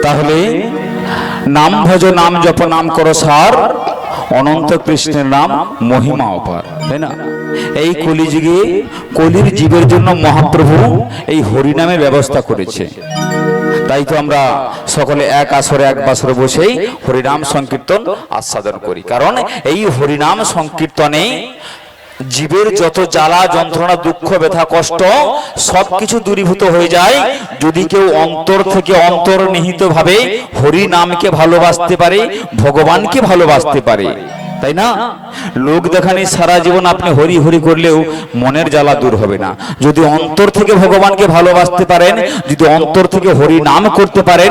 তাহলে নাম ভজ নাম জপ নাম করো সার, অনন্ত কৃষ্ণের নাম মহিমা অপার, তাই না? এই কলিযুগে কলির জীবের জন্য মহাপ্রভু এই হরিনামের ব্যবস্থা করেছে। তাই তো আমরা সকলে এক আসরে এক বাসরে বসেই হরিনাম সংকীর্তন আস্বাদন করি। কারণ এই হরিনাম সংকীর্তনে জীবের যত জ্বালা যন্ত্রণা দুঃখ ব্যথা কষ্ট সবকিছু দূরীভূত হয়ে যায় যদি কেউ অন্তর থেকে অন্তর্নিহিত ভাবে হরি নামকে ভালোবাসতে পারে, ভগবানকে ভালোবাসতে পারে, তাই না? লোক দেখানি সারা জীবন আপনি হরি হরি করলেও মনের জ্বালা দূর হবে না। যদি অন্তর থেকে ভগবানকে ভালোবাসতে পারেন, যদি অন্তর থেকে হরি নাম করতে পারেন,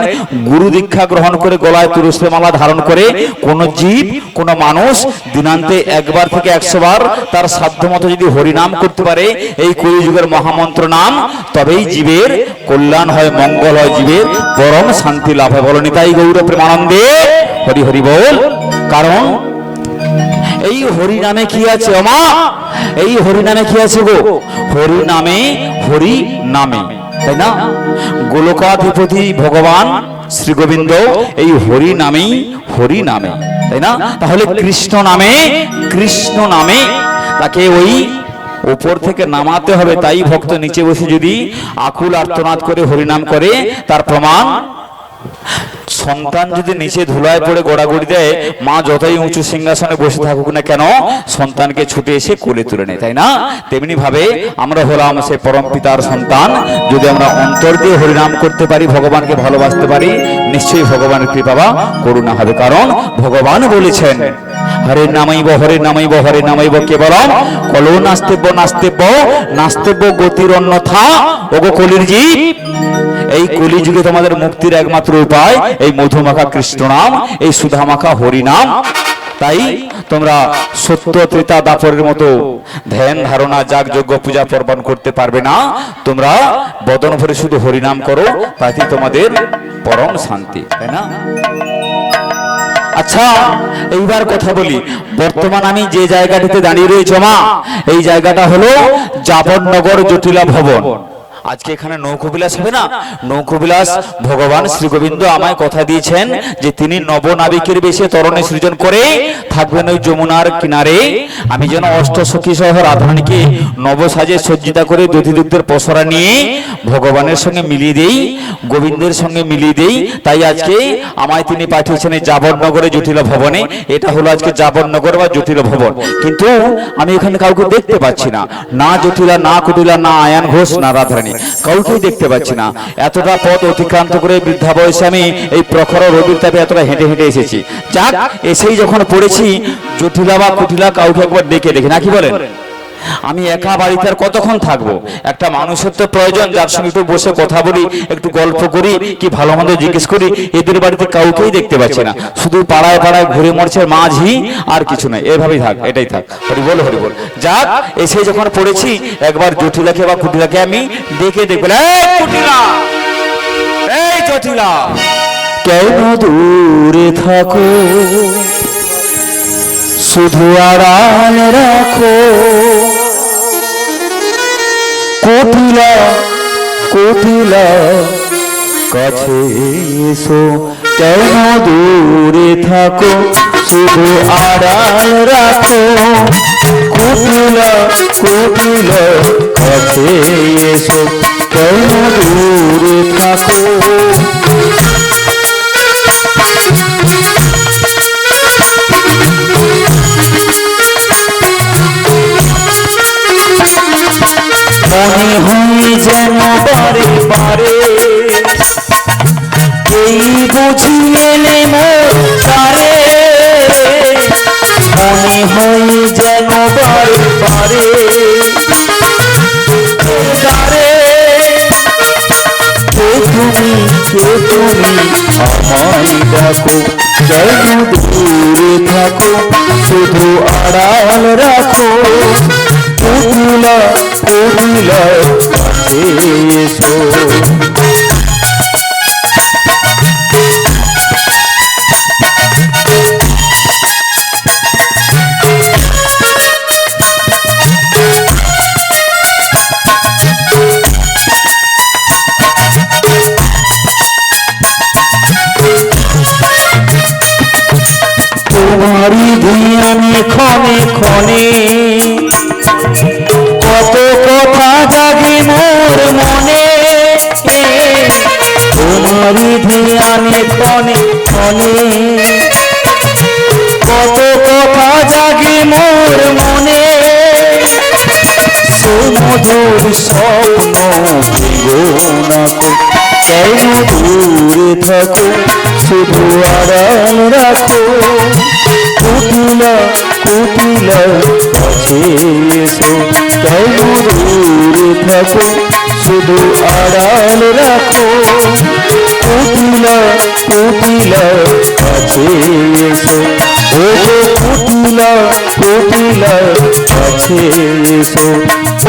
গুরু দীক্ষা গ্রহণ করে গলায় তুলসী মালা ধারণ করে কোন জীব কোন মানুষ দিনান্তে একবার থেকে 100 বার তার সাধ্য মতো যদি হরি নাম করতে পারে এই কলিযুগের মহামন্ত্র নাম, তবেই জীবের কল্যাণ হয়, মঙ্গল হয়, জীবের পরম শান্তি লাভ হয়। বলো নিতাই গৌর প্রেমানন্দে হরি হরি বল। কারণ এই হরি নামে কি আছে মা? এই হরি নামে কি আছে গো? হরি নামে, হরি নামে, তাই না? গোলকাধিপতি ভগবান শ্রী গোবিন্দ এই হরি নামেই, হরি নামে, তাই না? তাহলে কৃষ্ণ নামে, কৃষ্ণ নামে তাকে ওই উপর থেকে নামাতে হবে। তাই ভক্ত নিচে বসে যদি আকুল আর্তনাদ করে হরিনাম করে, তার প্রমাণ সন্তান যদি নিচে ধুলায় পড়ে গোড়াগড়ি দেয়, মা যতই উঁচু সিংহাসনে বসে থাকুক না কেন সন্তানকে ছুটে এসে কোলে তুলে নেয়, তাই না? তেমনি ভাবে আমরা হলাম সে পরম পিতার সন্তান। যদি আমরা অন্তর দিয়ে হরিনাম করতে পারি, ভগবানকে ভালোবাসতে পারি, নিশ্চয়ই ভগবানের কৃপা বা করুণা হবে। কারণ ভগবান বলেছেন হরে নামাইব, হরে নামাইব, হরে নামাইব কেবলম কলো নাস্তেব্য, নাস্তেব্য নাস্তেব্য গতির অন্যথা। ওগো কলির জীব, এই কলিযুগে তোমাদের মুক্তির একমাত্র উপায় এই মধুমাখা কৃষ্ণ নাম, এই সুধামাখা হরি নাম। তাই তোমরা সত্য ত্রেতা দাপরের মতো ধ্যান ধারণা যাগ যজ্ঞ পূজা পার্বণ করতে পারবে না। তোমরা বদন ভরে শুধু হরিনাম করো, তাতে তোমাদের পরম শান্তি, তাই না? আচ্ছা, এইবার কথা বলি। বর্তমান আমি যে জায়গাটিতে দাঁড়িয়ে রয়েছি মা, এই জায়গাটা হলো জাবরনগর জটিলা ভবন। আজকে এখানে নৌকবিলাস হবে না? নৌকবিলাস ভগবান শ্রী গোবিন্দ আমায় কথা দিয়েছেন যে তিনি নবনাবিকের বেশে তরণে সৃজন করে থাকবেন ওই যমুনার কিনারে। আমি যেন অষ্টসখী সহ রাধারানীকে নবসাজে সজ্জিতা করে দধিদুগ্ধের পসরা নিয়ে ভগবানের সঙ্গে মিলিয়ে দেই, গোবিন্দের সঙ্গে মিলিয়ে দেই। তাই আজকে আমায় তিনি পাঠিয়েছেন এই জাবরনগরে জটিলা ভবনে। এটা হলো আজকে জাবরনগর বা জটিলা ভবন। কিন্তু আমি এখানে কাউকে দেখতে পাচ্ছি না, না জটিলা, না কুটিলা, না আয়ান ঘোষ, না রাধারানী, কাউকেই দেখতে পাচ্ছি না। এতটা পথ অতিক্রান্ত করে বৃদ্ধা বয়সে আমি এই প্রখর রবির তাপে এতটা হেঁটে হেঁটে এসেছি। যাক, এসেই যখন পড়েছি জটিলা বা কুটিলা কাউকে একবার ডেকে দেখি, না কি বলেন? আমি একা বাড়িতে আর কতক্ষণ থাকবো? একটা মানুষের তো প্রয়োজন যার সঙ্গে একটু বসে কথা বলি, একটু গল্প করি, কি ভালো মন্দ জিজ্ঞেস করি। এদের বাড়িতে কাউকেই দেখতে পাচ্ছি না, শুধু পাড়ায় পাড়ায় ঘুরে মরছে মাঝি, আর কিছু নাই। এভাবেই থাক, এটাই থাক, হরি বল হরি বল। যাক, এসে যখন পড়েছি একবার জটিলাকে বা কুটিলাকে আমি ডেকে দেখবো, এই কুটিলা, এই জটিলা, কেন দূরে থাকো, শুধু আড়াল রাখো। কুটিলা, কুটিলা কাছে এসো, কেন দূরে থাকো, শুধু আড়াল রাখো। কুটিলা, কুটিলা কাছে এসো, কেন দূরে থাকো। মনে হয় যেন বারে বারে এই বুঝি এলে তারে। মনে হয় যেন বারে বারে তারে। কে তুমি, কে তুমি আমায় ডাকো, কেন দূরে থাকো, শুধু আড়াল রাখো। কুটিলা, কুটিলা কাছে এসো। তোমারই ধ্যানে ক্ষণে ক্ষণে কত কথা জাগে মোর মনে, তোমারই ধ্যানে ক্ষণে ক্ষণে কত কথা জাগে মোর মনে, সুমধুর স্বপ্ন ভেঙো না কো, কেন দূরে থাকো শুধু আড়াল রাখো, কুটিলা কুটিলা কাছে এসো, কেন দূরে থাকো শুধু আড়াল রাখো, কুটিলা কুটিলা কাছে এসো, ও গো কুটিলা কুটিলা কাছে এসো,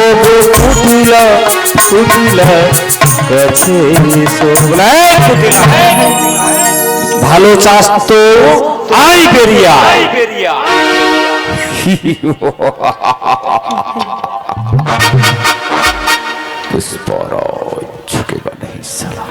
ও গো কুটিলা কুটিলা কাছে এসো। ভালো চাষ তো আই বেরিয়া পুষ্পরাজ কে বানাই সালাম।